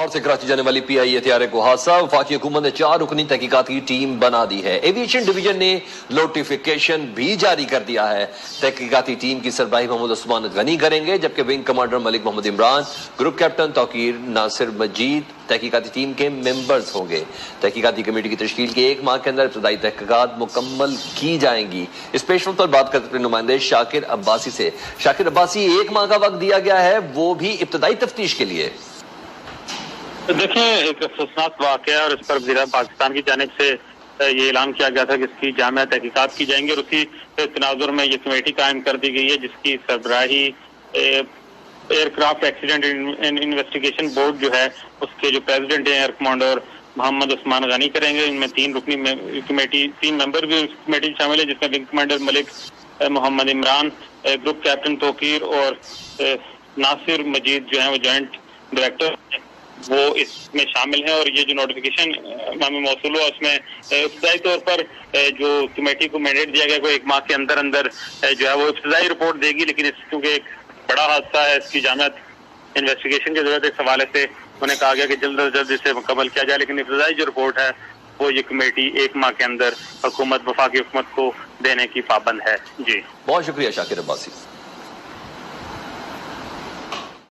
لاہور سے کراچی جانے والی PIA طیارے کو حادثہ، وفاقی حکومت نے 4 رکنی تحقیقاتی ٹیم بنا دی ہے۔ ایویشن ڈویژن نے نوٹیفیکیشن بھی جاری کر دیا ہے۔ تحقیقاتی ٹیم کی سربراہی محمد عثمان غنی کریں گے، جبکہ ونگ کمانڈر ملک محمد عمران، گروپ کیپٹن توقیر ناصر مجید تحقیقاتی ٹیم کے ممبرز ہوں گے۔ تحقیقاتی کمیٹی کی تشکیل کے 1 ماہ کے اندر ابتدائی تحقیقات مکمل کی جائیں گی۔ اس پیش رفت پر بات کرتے ہوئے نمائندے شاکر عباسی سے۔ شاکر عباسی، 1 ماہ کا وقت دیا گیا ہے، وہ بھی ابتدائی تفتیش کے لیے۔ دیکھیں، ایک افسوسناک واقعہ ہے اور اس پر وزیر پاکستان کی جانب سے یہ اعلان کیا گیا تھا کہ اس کی جامع تحقیقات کی جائیں گے، اور اسی تناظر میں یہ کمیٹی قائم کر دی گئی ہے جس کی سربراہی aircraft accident investigation board جو ہے اس کے جو پریزیڈنٹ ہیں ایئر کمانڈر محمد عثمان غنی کریں گے۔ ان میں 3 رکنی کمیٹی 3 ممبر بھی اس کمیٹی شامل ہیں، جس میں ونگ کمانڈر ملک محمد عمران، گروپ کیپٹن توقیر اور ناصر مجید جو ہیں وہ جوائنٹ ڈائریکٹر وہ اس میں شامل ہیں۔ اور یہ جو نوٹیفیکیشن ہمیں موصول ہوا اس میں ابتدائی طور پر جو کمیٹی کو مینڈیٹ دیا گیا کہ 1 ماہ کے اندر جو ہے وہ ابتدائی رپورٹ دے گی، لیکن اس کیونکہ ایک بڑا حادثہ ہے، اس کی جامع انویسٹیگیشن کی ضرورت ہے، اس حوالے سے انہیں کہا گیا کہ جلد از جلد اسے مکمل کیا جائے، لیکن ابتدائی جو رپورٹ ہے وہ یہ کمیٹی 1 ماہ کے اندر وفاقی حکومت کو دینے کی پابند ہے۔ جی بہت شکریہ شاکر عباسی۔